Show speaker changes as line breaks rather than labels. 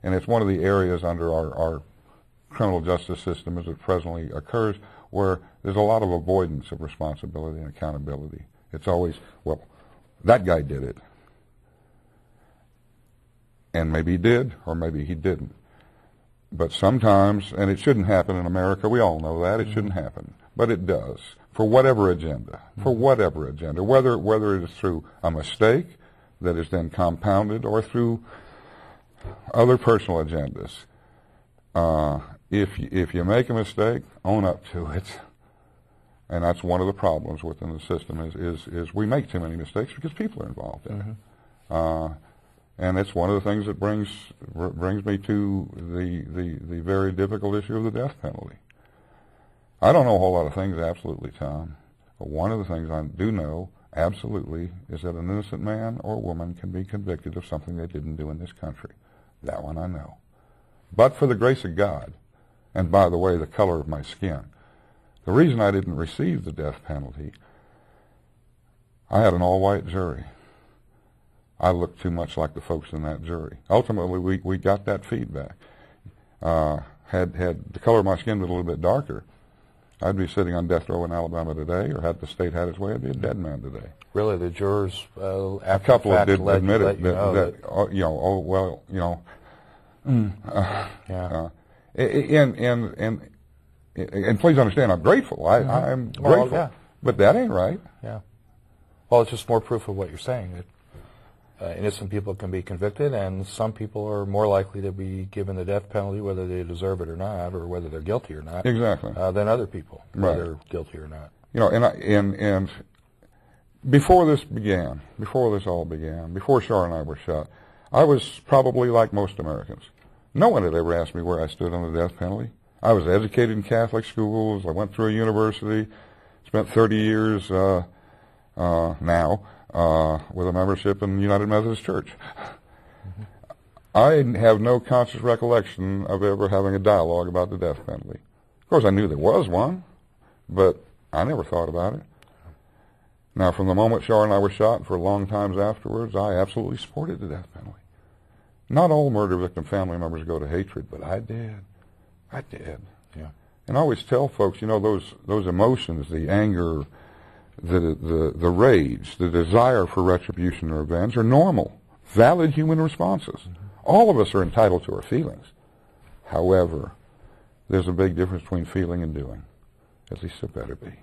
And it's one of the areas under our criminal justice system as it presently occurs where there's a lot of avoidance of responsibility and accountability. It's always, well, that guy did it. And maybe he did, or maybe he didn't. But sometimes, and it shouldn't happen in America, we all know that, it shouldn't happen. But it does, for whatever agenda, whether it is through a mistake that is then compounded or through other personal agendas. If you make a mistake, own up to it. And that's one of the problems within the system is we make too many mistakes because people are involved in it. And it's one of the things that brings me to the very difficult issue of the death penalty. I don't know a whole lot of things absolutely, Tom. But one of the things I do know absolutely is that an innocent man or woman can be convicted of something they didn't do in this country. That one I know. But for the grace of God, and by the way, the color of my skin, the reason I didn't receive the death penalty, I had an all-white jury. I looked too much like the folks in that jury. Ultimately, we got that feedback. Had the color of my skin been a little bit darker, I'd be sitting on death row in Alabama today, or had the state had its way, I'd be a dead man today.
Really, the jurors,
a couple of did admit it. And please understand, I'm grateful. I'm grateful. Yeah. But that ain't right.
Yeah. Well, it's just more proof of what you're saying. That innocent people can be convicted, and some people are more likely to be given the death penalty, whether they deserve it or not, or whether they're guilty or not.
Exactly.
Than other people, whether they're guilty or not.
You know, and before this all began, before Shar and I were shot, I was probably like most Americans. No one had ever asked me where I stood on the death penalty. I was educated in Catholic schools. I went through a university, spent 30 years now with a membership in the United Methodist Church. I have no conscious recollection of ever having a dialogue about the death penalty. Of course, I knew there was one, but I never thought about it. Now, from the moment Shar and I were shot, and for long times afterwards, I absolutely supported the death penalty. Not all murder victim family members go to hatred, but I did. I did.
Yeah.
And I always tell folks, you know, those emotions, the anger, the rage, the desire for retribution or revenge are normal, valid human responses. All of us are entitled to our feelings. However, there's a big difference between feeling and doing. At least there better be.